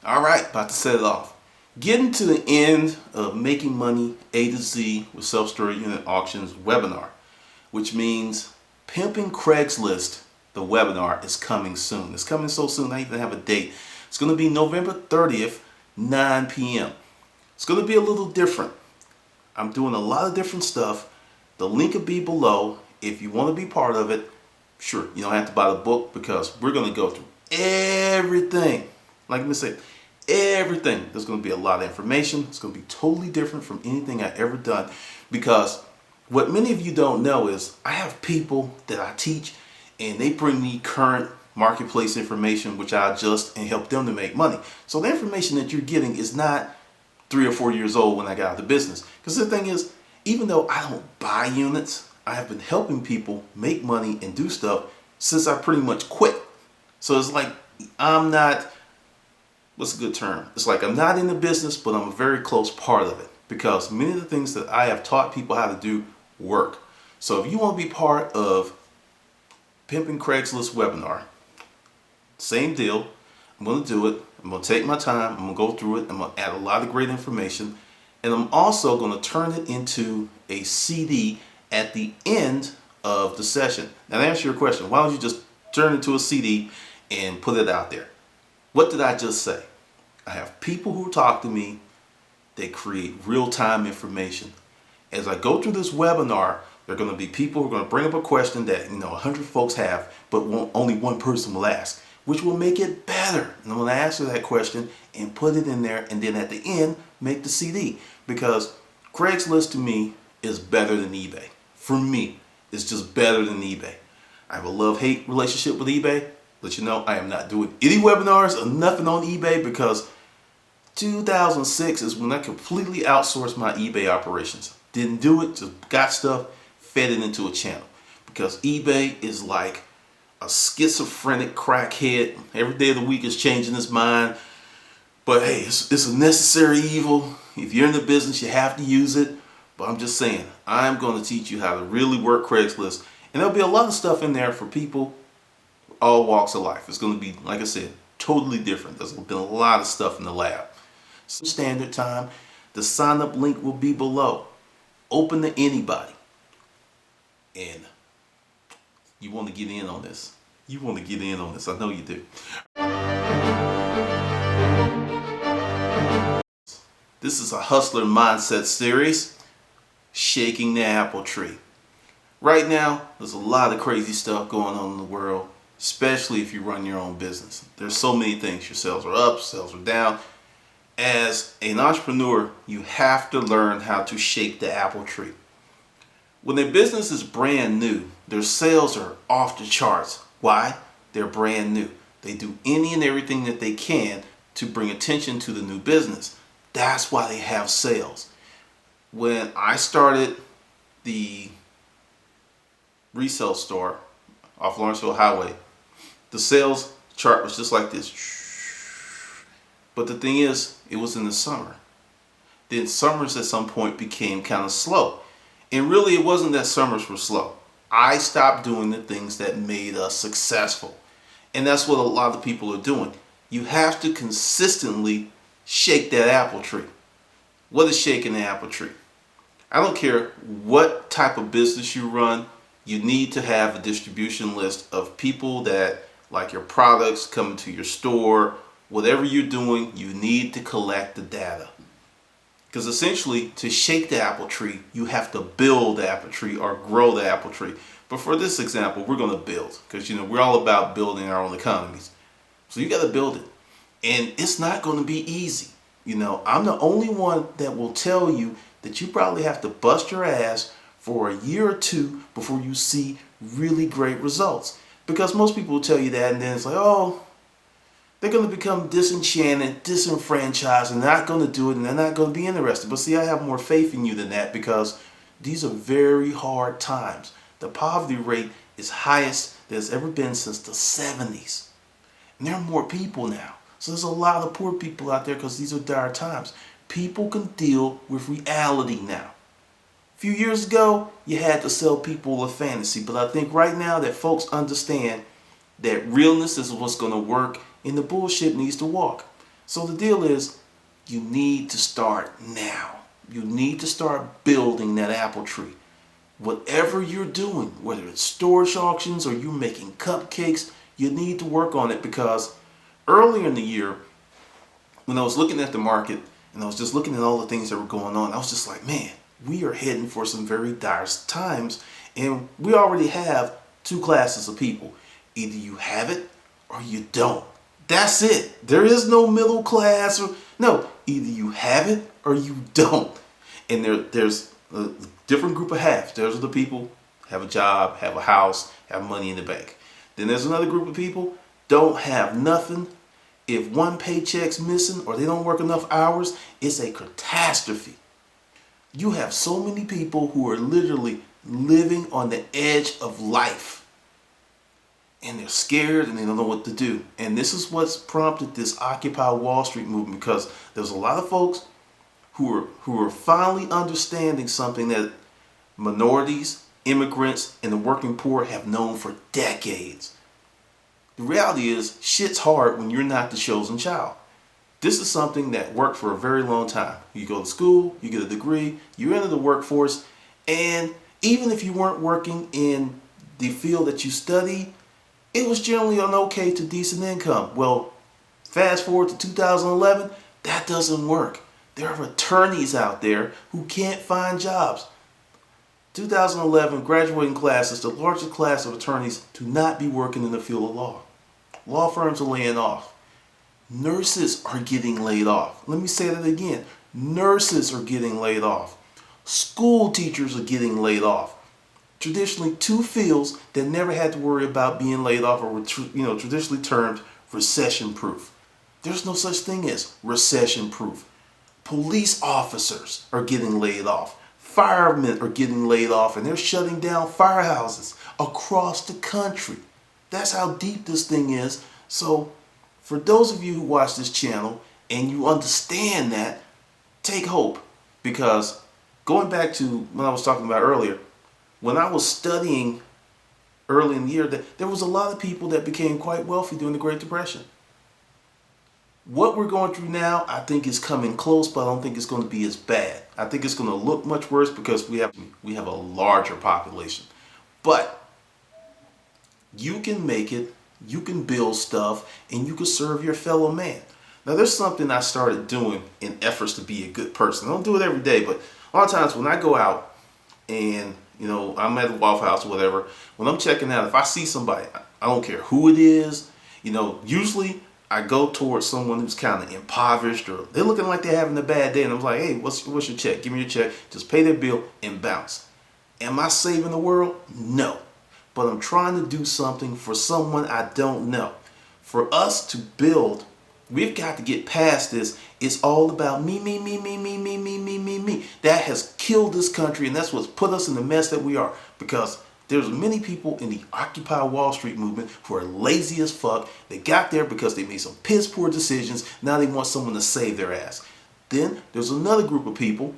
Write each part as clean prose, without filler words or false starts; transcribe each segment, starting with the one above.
All right, about to set it off. Getting to the end of Making Money A to Z with Self-Storage Unit Auctions webinar, which means Pimping Craigslist, the webinar, is coming soon. It's coming so soon, I even have a date. It's going to be November 30th, 9 p.m. It's going to be a little different. I'm doing a lot of different stuff. The link will be below. If you want to be part of it, sure, you don't have to buy the book because we're going to go through everything. Like I said, everything. There's going to be a lot of information. It's going to be totally different from anything I've ever done, because what many of you don't know is I have people that I teach and they bring me current marketplace information, which I adjust and help them to make money. So the information that you're getting is not 3 or 4 years old when I got out of the business. Because the thing is, even though I don't buy units, I have been helping people make money and do stuff since I pretty much quit. So it's like I'm not, what's a good term? It's like I'm not in the business, but I'm a very close part of it, because many of the things that I have taught people how to do work. So if you want to be part of Pimping Craigslist webinar, same deal. I'm going to do it. I'm going to take my time. I'm going to go through it. I'm going to add a lot of great information. And I'm also going to turn it into a CD at the end of the session. Now, to answer your question, why don't you just turn it into a CD and put it out there? What did I just say? I have people who talk to me. They create real-time information. As I go through this webinar, there are going to be people who are going to bring up a question that 100 folks have, but only one person will ask, which will make it better. And I'm going to answer that question and put it in there, and then at the end, make the CD. Because Craigslist to me is better than eBay. For me, it's just better than eBay. I have a love-hate relationship with eBay. Let you know I am not doing any webinars or nothing on eBay, because 2006 is when I completely outsourced my eBay operations. Didn't do it, just got stuff, fed it into a channel. Because eBay is like a schizophrenic crackhead. Every day of the week is changing his mind. But hey, it's a necessary evil. If you're in the business, you have to use it. But I'm just saying, I'm going to teach you how to really work Craigslist. And there'll be a lot of stuff in there for people, all walks of life. It's going to be, like I said, totally different. There's been a lot of stuff in the lab. Standard time. The sign up link will be below. Open to anybody. And you want to get in on this. You want to get in on this. I know you do. This is a Hustler Mindset series, shaking the apple tree. Right now, there's a lot of crazy stuff going on in the world, especially if you run your own business. There's so many things. Your sales are up, sales are down. As an entrepreneur, you have to learn how to shake the apple tree. When a business is brand new, their sales are off the charts. Why? They're brand new. They do any and everything that they can to bring attention to the new business. That's why they have sales. When I started the resale store off Lawrenceville Highway, the sales chart was just like this. But the thing is, it was in the summer. Then summers at some point became kind of slow. And really, it wasn't that summers were slow. I stopped doing the things that made us successful. And that's what a lot of people are doing. You have to consistently shake that apple tree. What is shaking the apple tree? I don't care what type of business you run, you need to have a distribution list of people that like your products, coming to your store. Whatever you're doing, you need to collect the data. Because essentially, to shake the apple tree, you have to build the apple tree or grow the apple tree. But for this example, we're going to build, because we're all about building our own economies. So you got to build it. And it's not going to be easy. I'm the only one that will tell you that you probably have to bust your ass for a year or two before you see really great results. Because most people will tell you that, and then it's like, oh, they're going to become disenchanted, disenfranchised, and not going to do it, and they're not going to be interested. But see, I have more faith in you than that, because these are very hard times. The poverty rate is highest there's ever been since the 70s. And there are more people now. So there's a lot of poor people out there, because these are dire times. People can deal with reality now. A few years ago, you had to sell people a fantasy. But I think right now that folks understand that realness is what's going to work, and the bullshit needs to walk. So the deal is, you need to start now. You need to start building that apple tree. Whatever you're doing, whether it's storage auctions or you're making cupcakes, you need to work on it, because earlier in the year, when I was looking at the market and I was just looking at all the things that were going on, I was just like, man, we are heading for some very dire times, and we already have two classes of people. Either you have it or you don't. That's it. There is no middle class. No, either you have it or you don't. And there's a different group of halves. There's the people have a job, have a house, have money in the bank. Then there's another group of people don't have nothing. If one paycheck's missing or they don't work enough hours, it's a catastrophe. You have so many people who are literally living on the edge of life. And they're scared and they don't know what to do. And this is what's prompted this Occupy Wall Street movement, because there's a lot of folks who are finally understanding something that minorities, immigrants, and the working poor have known for decades. The reality is, shit's hard when you're not the chosen child. This is something that worked for a very long time. You go to school, you get a degree, you enter the workforce, and even if you weren't working in the field that you study, it was generally an okay to decent income. Well, fast forward to 2011, that doesn't work. There are attorneys out there who can't find jobs. 2011 graduating class is the largest class of attorneys to not be working in the field of law. Law firms are laying off. Nurses are getting laid off. Let me say that again. Nurses are getting laid off. School teachers are getting laid off. Traditionally, two fields that never had to worry about being laid off, or were traditionally termed recession-proof. There's no such thing as recession-proof. Police officers are getting laid off. Firemen are getting laid off, and they're shutting down firehouses across the country. That's how deep this thing is. So, for those of you who watch this channel and you understand that, take hope. Because going back to what I was talking about earlier, when I was studying early in the year, there was a lot of people that became quite wealthy during the Great Depression. What we're going through now, I think, is coming close, but I don't think it's going to be as bad. I think it's going to look much worse because we have a larger population. But you can make it, you can build stuff, and you can serve your fellow man. Now, there's something I started doing in efforts to be a good person. I don't do it every day, but a lot of times when I go out and I'm at the Waffle House or whatever, when I'm checking out, if I see somebody, I don't care who it is, usually I go towards someone who's kind of impoverished, or they're looking like they're having a bad day, and I'm like, hey, what's your check? Give me your check. Just pay their bill and bounce. Am I saving the world? No. But I'm trying to do something for someone I don't know. For us to build, we've got to get past this. It's all about me, me, me, me, me, me, me, me, me, me. That has killed this country, and that's what's put us in the mess that we are. Because there's many people in the Occupy Wall Street movement who are lazy as fuck. They got there because they made some piss poor decisions. Now they want someone to save their ass. Then there's another group of people,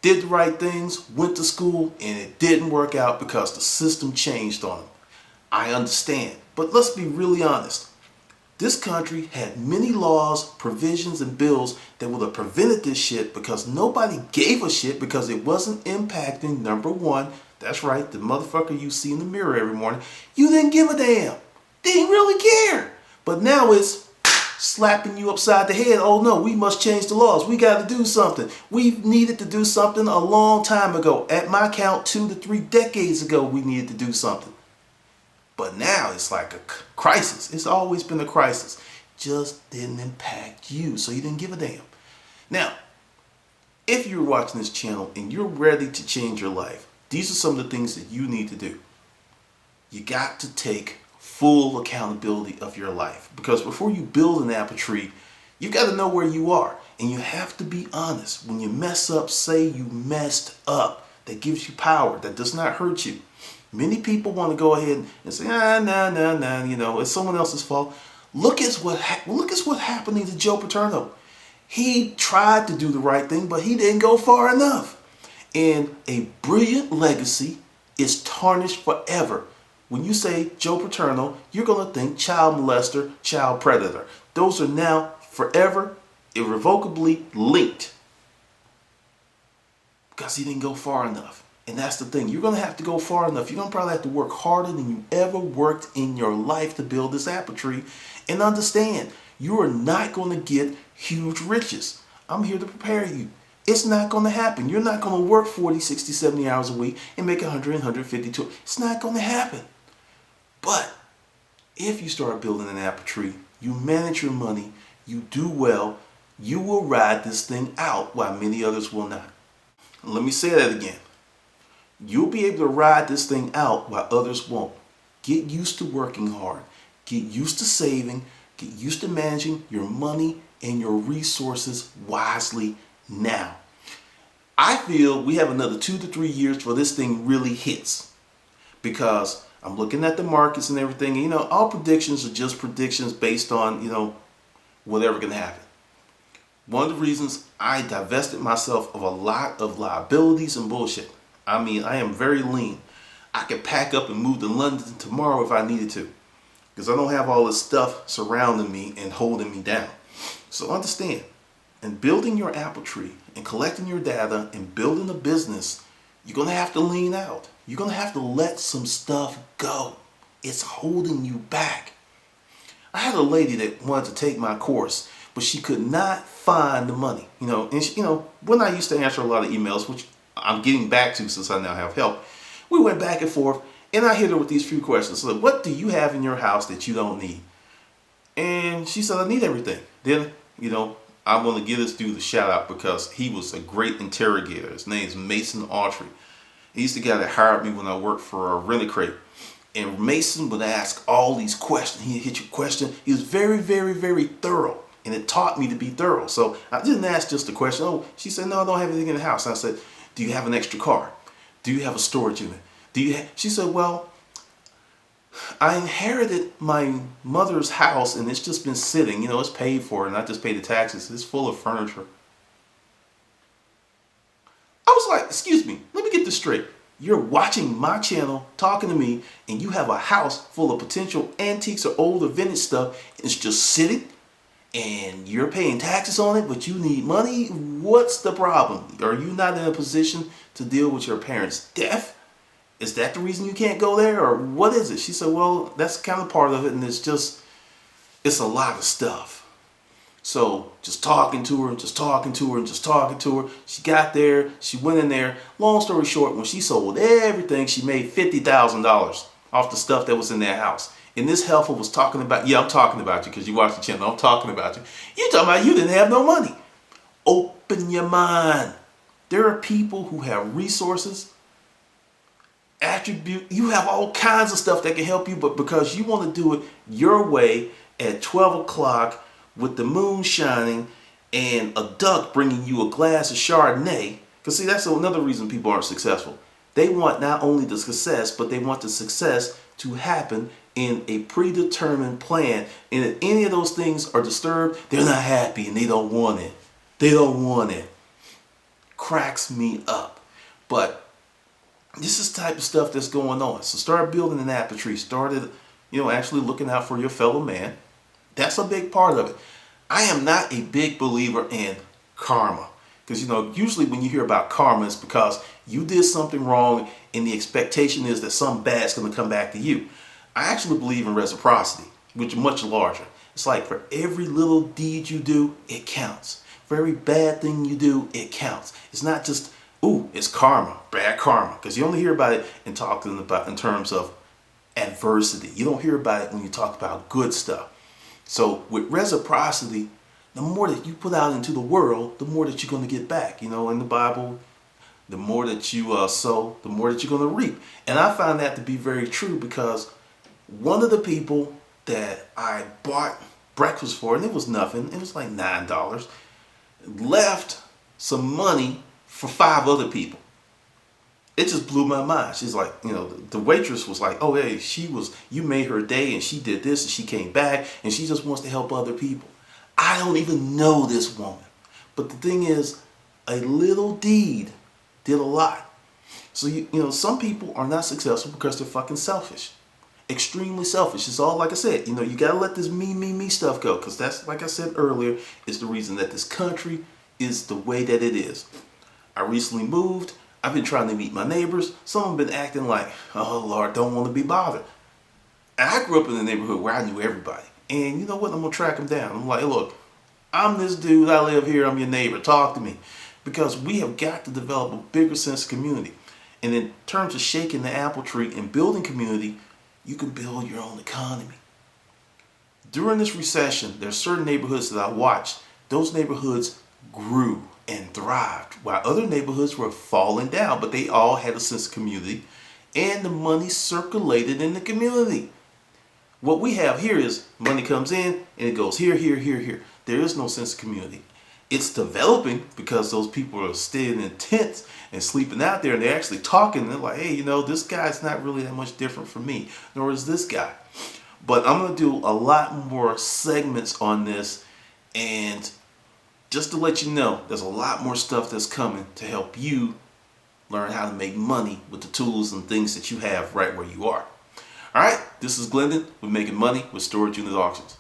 did the right things, went to school, and it didn't work out because the system changed on them. I understand. But let's be really honest. This country had many laws, provisions, and bills that would have prevented this shit, because nobody gave a shit, because it wasn't impacting, number one, that's right, the motherfucker you see in the mirror every morning. You didn't give a damn. Didn't really care. But now it's slapping you upside the head. Oh no, we must change the laws. We got to do something. We needed to do something a long time ago. At my count, 2 to 3 decades ago, we needed to do something. But now it's like a crisis. It's always been a crisis. Just didn't impact you, so you didn't give a damn. Now, if you're watching this channel and you're ready to change your life, these are some of the things that you need to do. You got to take full accountability of your life, because before you build an apple tree, you got to know where you are, and you have to be honest. When you mess up, say you messed up. That gives you power. That does not hurt you. Many people want to go ahead and say, it's someone else's fault. Look at what's happening to Joe Paterno. He tried to do the right thing, but he didn't go far enough. And a brilliant legacy is tarnished forever. When you say Joe Paterno, you're going to think child molester, child predator. Those are now forever, irrevocably linked because he didn't go far enough. And that's the thing. You're going to have to go far enough. You're going to probably have to work harder than you ever worked in your life to build this apple tree. And understand, you are not going to get huge riches. I'm here to prepare you. It's not going to happen. You're not going to work 40, 60, 70 hours a week and make 100, 150. It's not going to happen. But if you start building an apple tree, you manage your money, you do well, you will ride this thing out while many others will not. Let me say that again. You'll be able to ride this thing out while others won't. Get used to working hard. Get used to saving. Get used to managing your money and your resources wisely now. I feel we have another 2 to 3 years before this thing really hits, because I'm looking at the markets and everything. And, all predictions are just predictions based on, whatever can happen. One of the reasons I divested myself of a lot of liabilities and bullshit. I mean, I am very lean. I could pack up and move to London tomorrow if I needed to, because I don't have all this stuff surrounding me and holding me down. So understand, in building your apple tree and collecting your data and building a business, you're going to have to lean out. You're going to have to let some stuff go. It's holding you back. I had a lady that wanted to take my course, but she could not find the money. And she, when I used to answer a lot of emails, which I'm getting back to since I now have help, we went back and forth, and I hit her with these few questions. So, what do you have in your house that you don't need? And she said, I need everything. Then, I want to give this dude a shout out because he was a great interrogator. His name is Mason Autry. He's the guy that hired me when I worked for Rent-A-Crate. And Mason would ask all these questions. He'd hit you a question. He was very, very, very thorough. And it taught me to be thorough. So I didn't ask just a question. Oh, she said, no, I don't have anything in the house. I said, do you have an extra car? Do you have a storage unit? She said, well, I inherited my mother's house and it's just been sitting. It's paid for and I just paid the taxes. It's full of furniture. I was like, excuse me, let me get this straight. You're watching my channel, talking to me, and you have a house full of potential antiques or older vintage stuff, and it's just sitting, and you're paying taxes on it, but you need money? What's the problem? Are you not in a position to deal with your parents' death? Is that the reason you can't go there, or what is it? She said, well, that's kind of part of it, and it's a lot of stuff. So just talking to her, she got there, she went in there. Long story short, when she sold everything, she made $50,000 off the stuff that was in that house. And this helper was talking about, I'm talking about you because you watch the channel, I'm talking about you. You're talking about you didn't have no money. Open your mind. There are people who have resources, you have all kinds of stuff that can help you, but because you want to do it your way at 12 o'clock with the moon shining and a duck bringing you a glass of Chardonnay, because see, that's another reason people aren't successful. They want not only the success, but they want the success to happen in a predetermined plan. And if any of those things are disturbed, they're not happy and they don't want it. They don't want it. Cracks me up. But this is the type of stuff that's going on. So start building an apple tree. Started, actually looking out for your fellow man. That's a big part of it. I am not a big believer in karma. Because, usually when you hear about karma, it's because you did something wrong and the expectation is that something bad's going to come back to you. I actually believe in reciprocity, which is much larger. It's like for every little deed you do, it counts. For every bad thing you do, it counts. It's not just, it's karma, bad karma. Because you only hear about it and talk to them about in terms of adversity. You don't hear about it when you talk about good stuff. So with reciprocity, the more that you put out into the world, the more that you're going to get back. In the Bible, the more that you sow, the more that you're going to reap. And I find that to be very true because one of the people that I bought breakfast for, and it was nothing, it was like $9, left some money for 5 other people. It just blew my mind. She's like, the waitress was like, oh, hey, you made her day and she did this and she came back and she just wants to help other people. I don't even know this woman. But the thing is, a little deed did a lot. So, some people are not successful because they're fucking selfish. extremely selfish. It's all, like I said, you got to let this me stuff go, because that's, like I said earlier, is the reason that this country is the way that it is. I recently moved. I've been trying to meet my neighbors. Some have been acting like, oh Lord, don't want to be bothered. And I grew up in a neighborhood where I knew everybody. And you know what? I'm going to track them down. I'm like, look, I'm this dude. I live here. I'm your neighbor. Talk to me. Because we have got to develop a bigger sense of community. And in terms of shaking the apple tree and building community, you can build your own economy. During this recession, there are certain neighborhoods that I watched. Those neighborhoods grew and thrived, while other neighborhoods were falling down, but they all had a sense of community, and the money circulated in the community. What we have here is money comes in and it goes here, here, here, here. There is no sense of community. It's developing because those people are staying in tents and sleeping out there, and they're actually talking. They're like, hey, this guy's not really that much different from me, nor is this guy. But I'm going to do a lot more segments on this, and just to let you know, there's a lot more stuff that's coming to help you learn how to make money with the tools and things that you have right where you are. All right, this is Glendon with Making Money with Storage Unit Auctions.